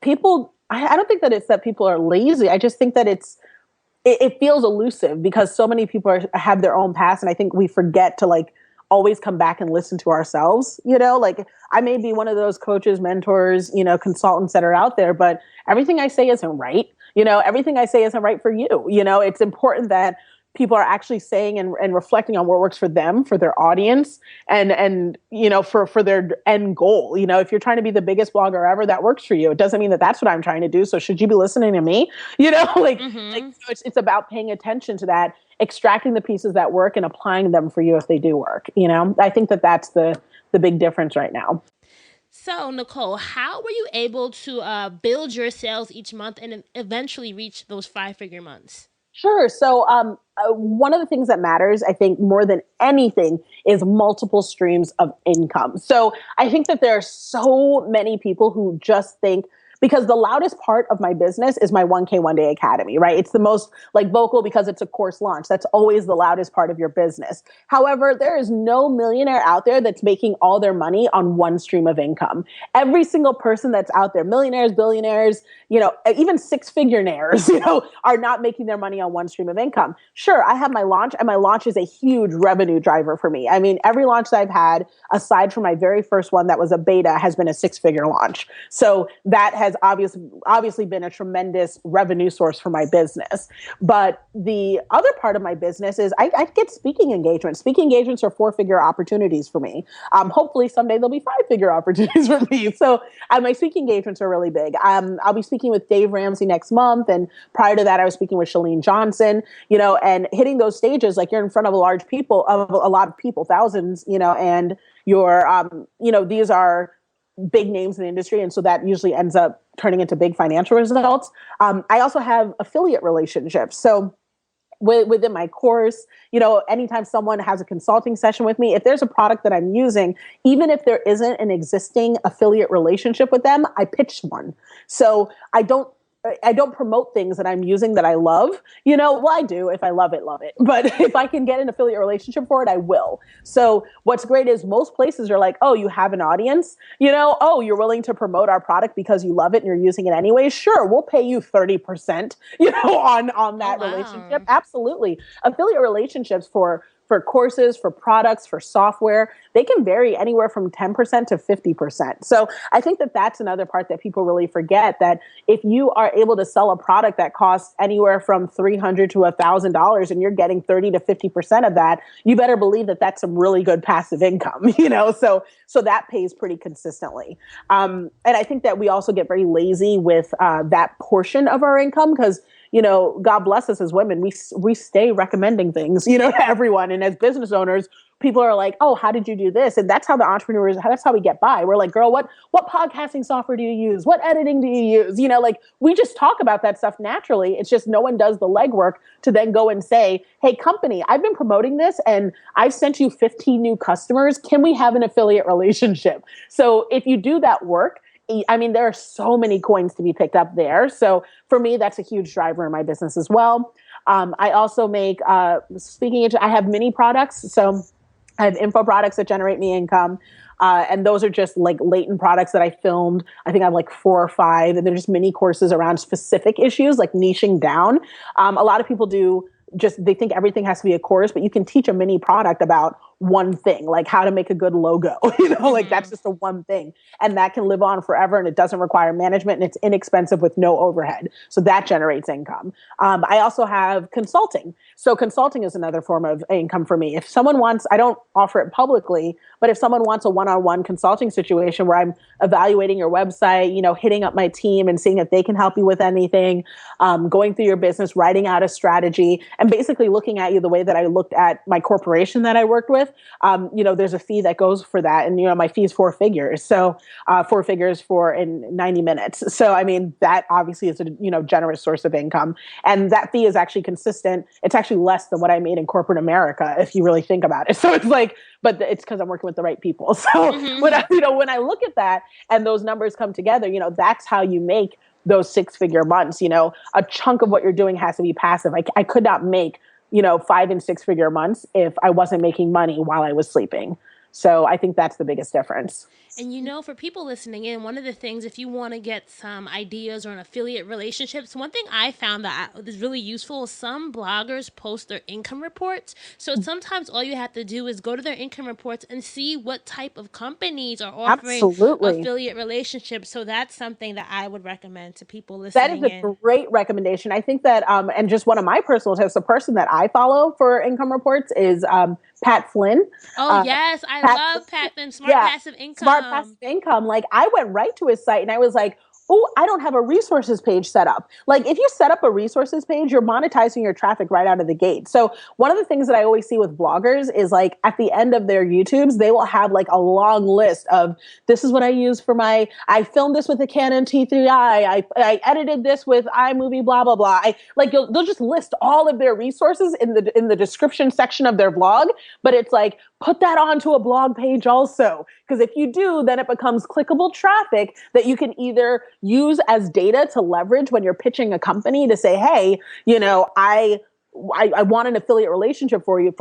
people, I don't think that it's that people are lazy. I just think that it feels elusive because so many people have their own past. And I think we forget to like always come back and listen to ourselves, like I may be one of those coaches, mentors, consultants that are out there, but everything I say isn't right. Everything I say isn't right for you. It's important that people are actually saying and reflecting on what works for them, for their audience, and for their end goal. If you're trying to be the biggest blogger ever, that works for you. It doesn't mean that that's what I'm trying to do. So should you be listening to me? So it's about paying attention to that, extracting the pieces that work and applying them for you if they do work. I think that that's the big difference right now. So, Nicole, how were you able to build your sales each month and eventually reach those 5-figure months? Sure. So one of the things that matters, I think, more than anything is multiple streams of income. So I think that there are so many people who just think, because the loudest part of my business is my 1K 1 Day Academy, right? It's the most like vocal because it's a course launch. That's always the loudest part of your business. However, there is no millionaire out there that's making all their money on one stream of income. Every single person that's out there, millionaires, billionaires, even 6-figure-naires, are not making their money on one stream of income. Sure, I have my launch and my launch is a huge revenue driver for me. I mean, every launch that I've had, aside from my very first one that was a beta, has been a 6-figure launch. So that has obviously been a tremendous revenue source for my business. But the other part of my business is I get speaking engagements. Speaking engagements are 4-figure opportunities for me. Hopefully someday they'll be 5-figure opportunities for me. So my speaking engagements are really big. I'll be speaking with Dave Ramsey next month. And prior to that, I was speaking with Shalene Johnson, and hitting those stages, like you're in front of a lot of people, thousands, and you're, these are big names in the industry. And so that usually ends up turning into big financial results. I also have affiliate relationships. So within my course, anytime someone has a consulting session with me, if there's a product that I'm using, even if there isn't an existing affiliate relationship with them, I pitch one. So I don't promote things that I'm using that I love. Well, I do. If I love it. But if I can get an affiliate relationship for it, I will. So what's great is most places are like, oh, you have an audience, oh, you're willing to promote our product because you love it and you're using it anyway. Sure. We'll pay you 30%, on that relationship. Absolutely. Affiliate relationships for courses, for products, for software, they can vary anywhere from 10% to 50%. So I think that that's another part that people really forget, that if you are able to sell a product that costs anywhere from $300 to $1,000 and you're getting 30 to 50% of that, you better believe that that's some really good passive income, so that pays pretty consistently. And I think that we also get very lazy with that portion of our income because God bless us as women, we stay recommending things, to everyone. And as business owners, people are like, oh, how did you do this? And that's how the entrepreneurs, that's how we get by. We're like, girl, what podcasting software do you use? What editing do you use? Like we just talk about that stuff naturally. It's just no one does the legwork to then go and say, hey, company, I've been promoting this and I've sent you 15 new customers. Can we have an affiliate relationship? So if you do that work, there are so many coins to be picked up there. So for me, that's a huge driver in my business as well. I also make, I have mini products. So I have info products that generate me income. And those are just like latent products that I filmed. I think I have like 4 or 5, and they're just mini courses around specific issues, like niching down. A lot of people they think everything has to be a course, but you can teach a mini product about one thing, like how to make a good logo, like that's just the one thing. And that can live on forever, and it doesn't require management, and it's inexpensive with no overhead. So that generates income. I also have consulting. So consulting is another form of income for me. If someone wants, I don't offer it publicly, but if someone wants a one-on-one consulting situation where I'm evaluating your website, hitting up my team and seeing if they can help you with anything, going through your business, writing out a strategy, and basically looking at you the way that I looked at my corporation that I worked with, there's a fee that goes for that. And, my fee is 4 figures. So 4 figures for in 90 minutes. So, that obviously is a, generous source of income. And that fee is actually consistent. It's actually less than what I made in corporate America, if you really think about it. So it's like, but it's because I'm working with the right people. So when I look at that and those numbers come together, that's how you make those 6-figure months. A chunk of what you're doing has to be passive. I could not make 5 and 6-figure months if I wasn't making money while I was sleeping. So I think that's the biggest difference. And for people listening in, one of the things, if you want to get some ideas or an affiliate relationships, one thing I found that is really useful is some bloggers post their income reports. So sometimes all you have to do is go to their income reports and see what type of companies are offering affiliate relationships. So that's something that I would recommend to people listening in. That is a great recommendation. I think that, and just one of my personal tips, the person that I follow for income reports is Pat Flynn. Oh, yes. I love Pat Flynn. Smart Passive Income. Smart Passive Income. Like, I went right to his site and I was like, oh, I don't have a resources page set up. Like, if you set up a resources page, you're monetizing your traffic right out of the gate. So one of the things that I always see with bloggers is, like, at the end of their YouTubes, they will have like a long list of, this is what I use for I filmed this with a Canon T3i. I edited this with iMovie, blah, blah, blah. They'll just list all of their resources in the description section of their blog. But it's like, put that onto a blog page also. Because if you do, then it becomes clickable traffic that you can either use as data to leverage when you're pitching a company to say, hey, I want an affiliate relationship for you.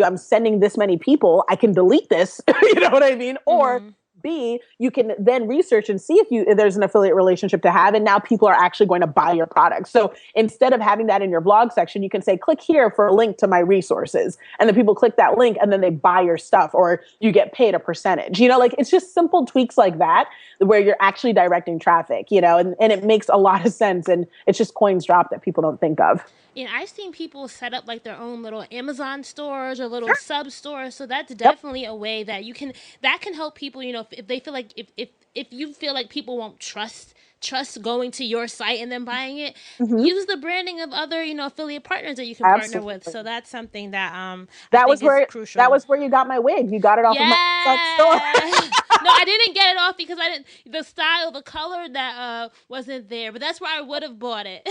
I'm sending this many people. I can delete this. You know what I mean? Or B, you can then research and see if there's an affiliate relationship to have, and now people are actually going to buy your product. So instead of having that in your blog section, you can say, click here for a link to my resources. And then people click that link and then they buy your stuff, or you get paid a percentage. It's just simple tweaks like that where you're actually directing traffic, and it makes a lot of sense. And it's just coins dropped that people don't think of. And I've seen people set up like their own little Amazon stores or little sub stores. So that's definitely a way that that can help people, if they feel like, if you feel like people won't trust going to your site and then buying it, use the branding of other, affiliate partners that you can partner with. So that's something that, is crucial. That was where you got my wig. You got it off of my store. No, I didn't get it off because the style, the color that wasn't there, but that's where I would have bought it.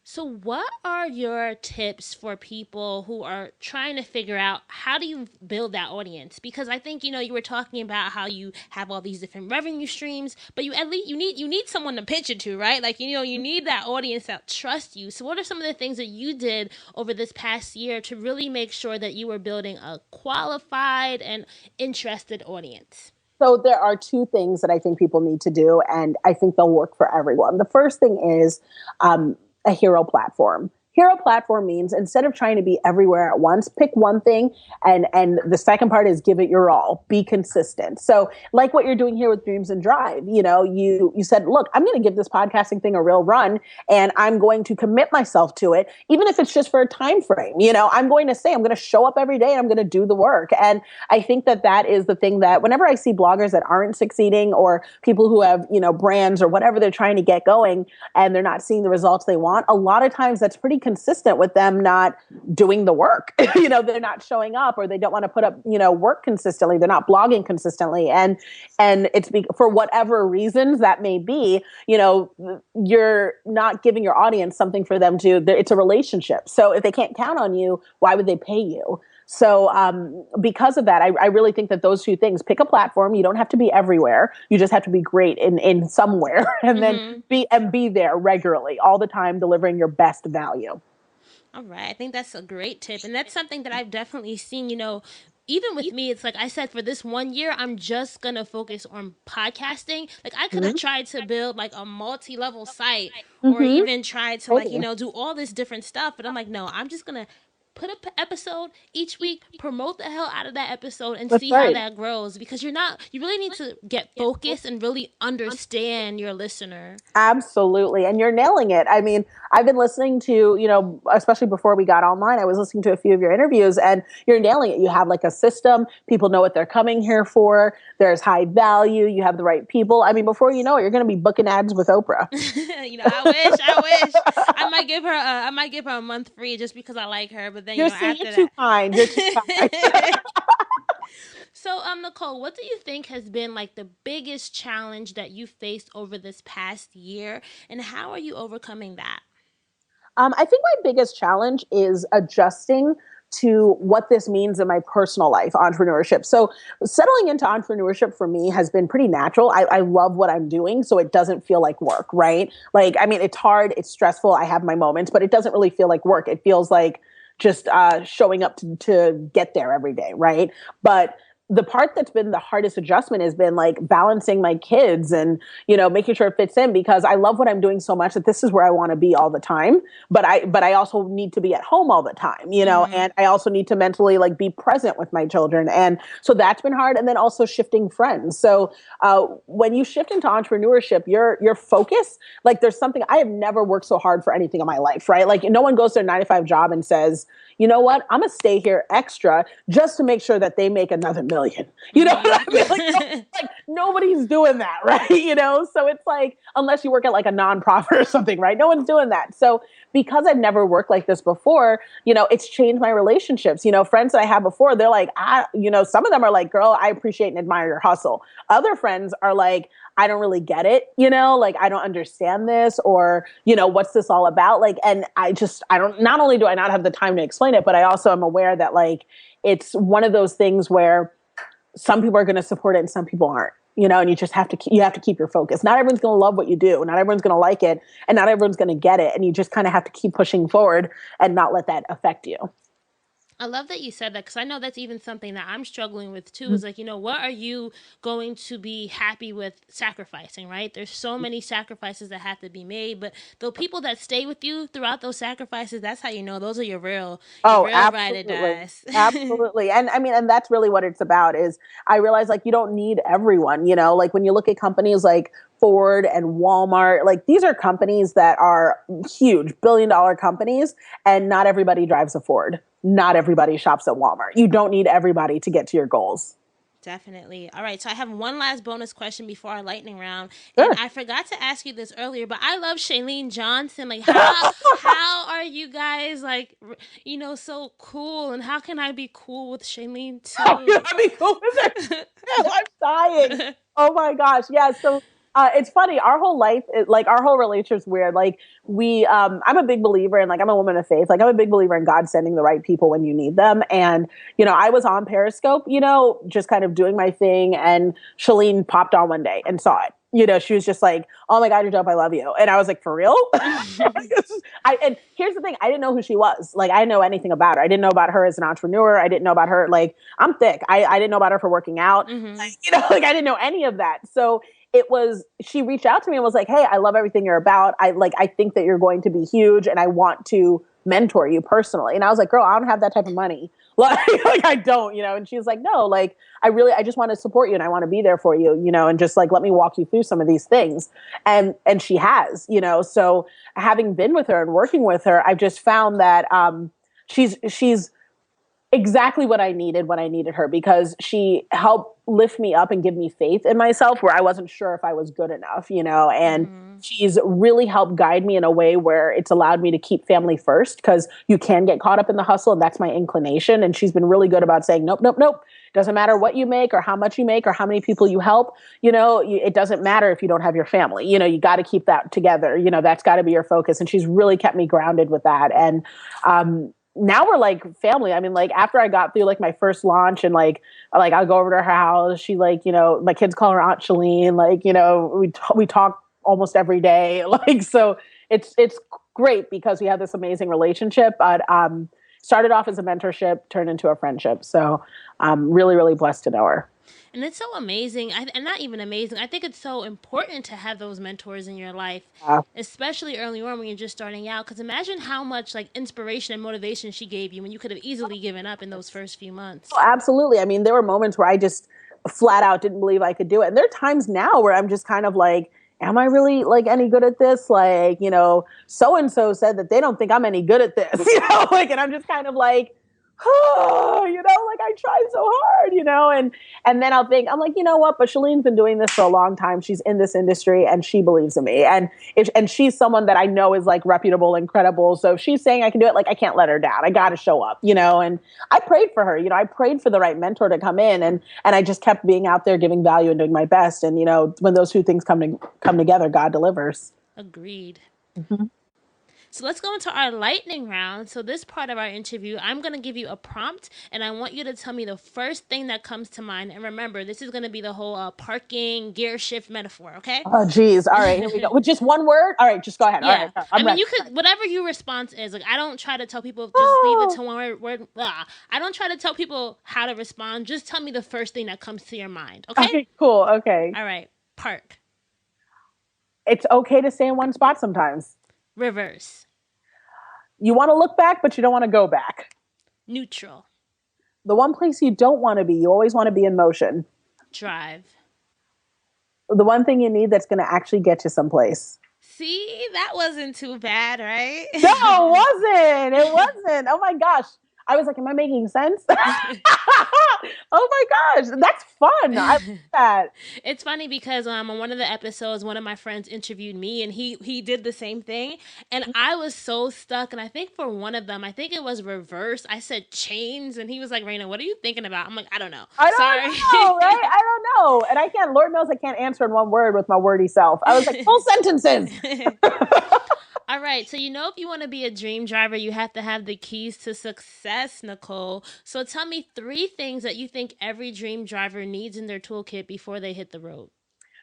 So what are your tips for people who are trying to figure out how do you build that audience? Because I think, you were talking about how you have all these different revenue streams, but you need someone to pitch it to, right? Like, you need that audience that trusts you. So what are some of the things that you did over this past year to really make sure that you were building a qualified and interested audience? So there are 2 things that I think people need to do, and I think they'll work for everyone. The first thing is, a hero platform. hero platform means instead of trying to be everywhere at once, pick one thing. And the second part is give it your all, be consistent. So like what you're doing here with Dreams and Drive, you said, look, I'm going to give this podcasting thing a real run and I'm going to commit myself to it, even if it's just for a time frame. I'm going to show up every day and I'm going to do the work. And I think that is the thing that whenever I see bloggers that aren't succeeding or people who have, brands or whatever they're trying to get going and they're not seeing the results they want, a lot of times that's pretty consistent with them not doing the work. They're not showing up or they don't want to put up, work consistently. They're not blogging consistently. And it's for whatever reasons that may be, you're not giving your audience something for them to, it's a relationship. So if they can't count on you, why would they pay you? So because of that, I really think that those two things, pick a platform. You don't have to be everywhere. You just have to be great in somewhere and then be there regularly all the time, delivering your best value. All right. I think that's a great tip. And that's something that I've definitely seen, even with me, it's like I said, for this 1 year, I'm just going to focus on podcasting. Like I could have tried to build like a multi-level site or even tried to do all this different stuff. But I'm like, no, I'm just going to put an episode each week, promote the hell out of that episode and see how that grows, because you really need to get focused and really understand your listener. Absolutely. And you're nailing it. I mean, I've been listening to, especially before we got online, I was listening to a few of your interviews and you're nailing it. You have like a system. People know what they're coming here for. There's high value. You have the right people. I mean, before you know it, you're going to be booking ads with Oprah. I wish. I might give her a month free just because I like her. But then you're too kind. You're too kind. So, Nicole, what do you think has been like the biggest challenge that you faced over this past year, and how are you overcoming that? I think my biggest challenge is adjusting to what this means in my personal life, entrepreneurship. So settling into entrepreneurship for me has been pretty natural. I love what I'm doing, so it doesn't feel like work, right? Like, I mean, it's hard, it's stressful, I have my moments, but it doesn't really feel like work. It feels like just showing up to get there every day, right? But the part that's been the hardest adjustment has been like balancing my kids and, making sure it fits in, because I love what I'm doing so much that this is where I want to be all the time. But I also need to be at home all the time, and I also need to mentally like be present with my children. And so that's been hard. And then also shifting friends. So when you shift into entrepreneurship, your focus, like there's something, I have never worked so hard for anything in my life, right? Like no one goes to a 9-to-5 job and says, you know what, I'm going to stay here extra just to make sure that they make another million. You know what I mean? Like nobody's doing that, right? So it's like, unless you work at like a nonprofit or something, right? No one's doing that. So because I've never worked like this before, it's changed my relationships. Friends that I had before, they're like, some of them are like, girl, I appreciate and admire your hustle. Other friends are like, I don't really get it, like I don't understand this, or, what's this all about? Like, and not only do I not have the time to explain it, but I also am aware that like, it's one of those things where some people are going to support it and some people aren't, and you just have to keep your focus. Not everyone's going to love what you do. Not everyone's going to like it, and not everyone's going to get it. And you just kind of have to keep pushing forward and not let that affect you. I love that you said that, because I know that's even something that I'm struggling with too. Is like, what are you going to be happy with sacrificing, right? There's so many sacrifices that have to be made, but the people that stay with you throughout those sacrifices, that's how you know those are your real ride or dies. Absolutely. And I mean, and that's really what it's about. Is I realize like you don't need everyone, like when you look at companies like Ford and Walmart, like these are companies that are huge billion-dollar companies, and not everybody drives a Ford. Not everybody shops at Walmart. You don't need everybody to get to your goals. Definitely. All right. So I have one last bonus question before our lightning round. Sure. And I forgot to ask you this earlier, but I love Shailene Johnson. Like, how are you guys like, so cool? And how can I be cool with Shailene too? Oh, can I be cool with her? I'm dying. Oh my gosh. Yeah. So it's funny. Our whole life, our whole relationship's weird. Like I'm a big believer in, like, I'm a woman of faith. Like I'm a big believer in God sending the right people when you need them. And, I was on Periscope, just kind of doing my thing. And Shailene popped on one day and saw it. She was just like, oh my God, you're dope. I love you. And I was like, for real? And here's the thing. I didn't know who she was. Like, I didn't know anything about her. I didn't know about her as an entrepreneur. I didn't know about her. Like, I'm thick. I didn't know about her for working out. Like, I didn't know any of that. So she reached out to me and was like, hey, I love everything you're about. I think that you're going to be huge and I want to mentor you personally. And I was like, girl, I don't have that type of money. Like I don't, and she's like, no, like, I just want to support you and I want to be there for you, and just like, let me walk you through some of these things. And she has, so having been with her and working with her, I've just found that, she's exactly what I needed when I needed her, because she helped lift me up and give me faith in myself where I wasn't sure if I was good enough, and she's really helped guide me in a way where it's allowed me to keep family first, because you can get caught up in the hustle and that's my inclination. And she's been really good about saying, nope, nope, nope. Doesn't matter what you make or how much you make or how many people you help, it doesn't matter if you don't have your family, you got to keep that together. That's got to be your focus. And she's really kept me grounded with that. And, now we're like family. I mean, like after I got through like my first launch and like I'll go over to her house. She like, my kids call her Aunt Shalene. Like, we talk almost every day. Like, so it's great because we have this amazing relationship, but, started off as a mentorship, turned into a friendship. So I'm really, really blessed to know her. And it's so amazing, and not even amazing. I think it's so important to have those mentors in your life, especially early on when you're just starting out. Because imagine how much like inspiration and motivation she gave you when you could have easily given up in those first few months. Oh, absolutely. I mean, there were moments where I just flat out didn't believe I could do it. And there are times now where I'm just kind of like, am I really like any good at this? Like, so-and-so said that they don't think I'm any good at this, and I'm just kind of like, oh, like I tried so hard, and then I'll think, I'm like, you know what? But Shalene's been doing this for a long time. She's in this industry and she believes in me. And she's someone that I know is like reputable and credible. So if she's saying I can do it, like I can't let her down. I got to show up, and I prayed for her, I prayed for the right mentor to come in and I just kept being out there giving value and doing my best. And, when those two things come together, God delivers. Agreed. Mm-hmm. So let's go into our lightning round. So this part of our interview, I'm going to give you a prompt, and I want you to tell me the first thing that comes to mind. And remember, this is going to be the whole parking gear shift metaphor, okay? Oh, geez. All right, here we go. With just one word? All right, just go ahead. Yeah. All right, you could, whatever your response is. Like, I don't try to tell people, just leave it to one word. Blah. I don't try to tell people how to respond. Just tell me the first thing that comes to your mind, okay? Okay, cool. Okay. All right. Park. It's okay to stay in one spot sometimes. Reverse. You want to look back, but you don't want to go back. Neutral. The one place you don't want to be, you always want to be in motion. Drive. The one thing you need that's going to actually get you someplace. See, that wasn't too bad, right? No, it wasn't. It wasn't. Oh my gosh. I was like, am I making sense? Oh my gosh, that's fun. I like that. It's funny because on one of the episodes, one of my friends interviewed me and he did the same thing. And I was so stuck. And I think for one of them, I think it was reverse. I said chains. And he was like, Raina, what are you thinking about? I'm like, I don't know. I don't know, right? I don't know. And I can't, Lord knows I can't answer in one word with my wordy self. I was like, full sentences. All right. So, if you want to be a dream driver, you have to have the keys to success, Nicole. So tell me 3 things that you think every dream driver needs in their toolkit before they hit the road.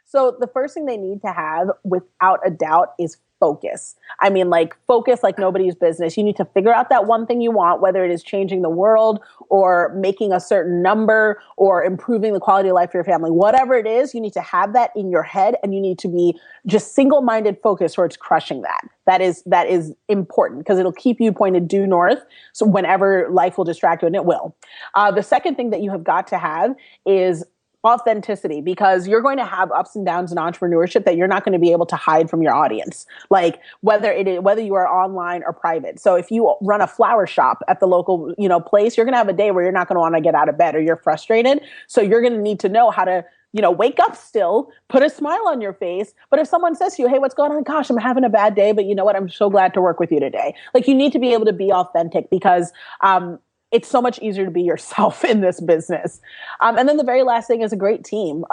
So the first thing they need to have, without a doubt, is focus. I mean, like focus like nobody's business. You need to figure out that one thing you want, whether it is changing the world or making a certain number or improving the quality of life for your family. Whatever it is, you need to have that in your head and you need to be just single-minded focused towards crushing that. That is important because it'll keep you pointed due north. So whenever life will distract you, and it will. The second thing that you have got to have is authenticity, because you're going to have ups and downs in entrepreneurship that you're not going to be able to hide from your audience. Like whether you are online or private. So if you run a flower shop at the local, place, you're going to have a day where you're not going to want to get out of bed or you're frustrated. So you're going to need to know how to, wake up still, put a smile on your face. But if someone says to you, hey, what's going on? Gosh, I'm having a bad day, but you know what? I'm so glad to work with you today. Like you need to be able to be authentic because, it's so much easier to be yourself in this business. And then the very last thing is a great team.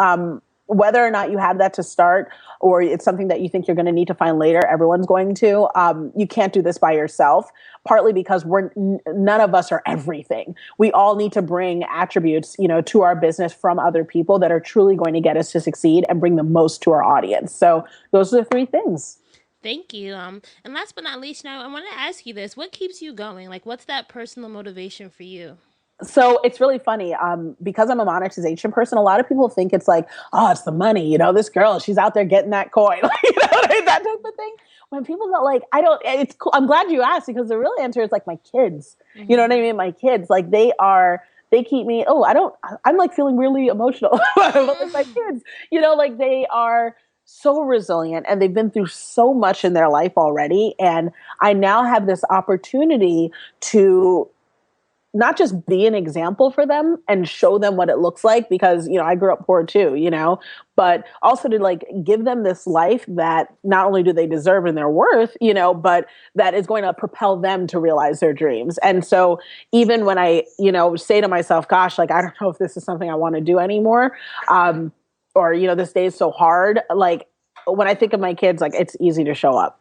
Whether or not you have that to start or it's something that you think you're going to need to find later, everyone's going to. You can't do this by yourself, partly because none of us are everything. We all need to bring attributes, to our business from other people that are truly going to get us to succeed and bring the most to our audience. So those are the 3 things. Thank you. And last but not least, I want to ask you this. What keeps you going? Like, what's that personal motivation for you? So it's really funny because I'm a monetization person. A lot of people think it's like, oh, it's the money. This girl, she's out there getting that coin, that type of thing. when people don't like, I don't, it's cool. I'm glad you asked because the real answer is like my kids. You know what I mean? My kids, like they keep me, I'm like feeling really emotional. Like my kids, like they are so resilient and they've been through so much in their life already. And I now have this opportunity to not just be an example for them and show them what it looks like because, I grew up poor too, but also to like give them this life that not only do they deserve and they're worth, but that is going to propel them to realize their dreams. And so even when I, say to myself, gosh, like, I don't know if this is something I want to do anymore, or, this day is so hard. Like when I think of my kids, like it's easy to show up.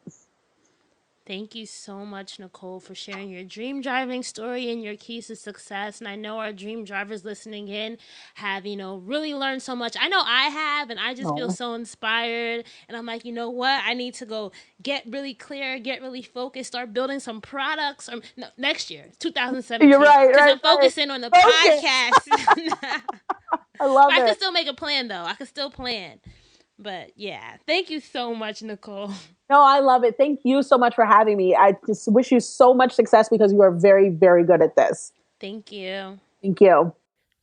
Thank you so much, Nicole, for sharing your dream driving story and your keys to success. And I know our dream drivers listening in have, really learned so much. I know I have, and I just feel so inspired. And I'm like, you know what? I need to go get really clear, get really focused, start building some products. Or no, next year, 2017. You're right. Because I'm focusing on the podcast. I love it. I can still make a plan, though. I can still plan. But yeah, thank you so much, Nicole. No, I love it. Thank you so much for having me. I just wish you so much success because you are very, very good at this. Thank you. Thank you.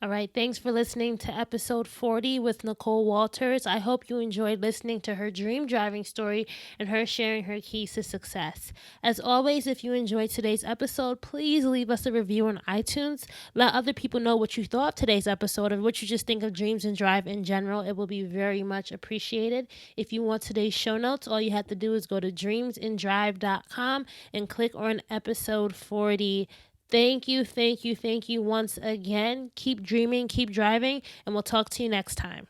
All right, thanks for listening to episode 40 with Nicole Walters. I hope you enjoyed listening to her dream driving story and her sharing her keys to success. As always, if you enjoyed today's episode, please leave us a review on iTunes. Let other people know what you thought of today's episode or what you just think of Dreams and Drive in general. It will be very much appreciated. If you want today's show notes, all you have to do is go to dreamsanddrive.com and click on episode 40. Thank you once again. Keep dreaming, keep driving, and we'll talk to you next time.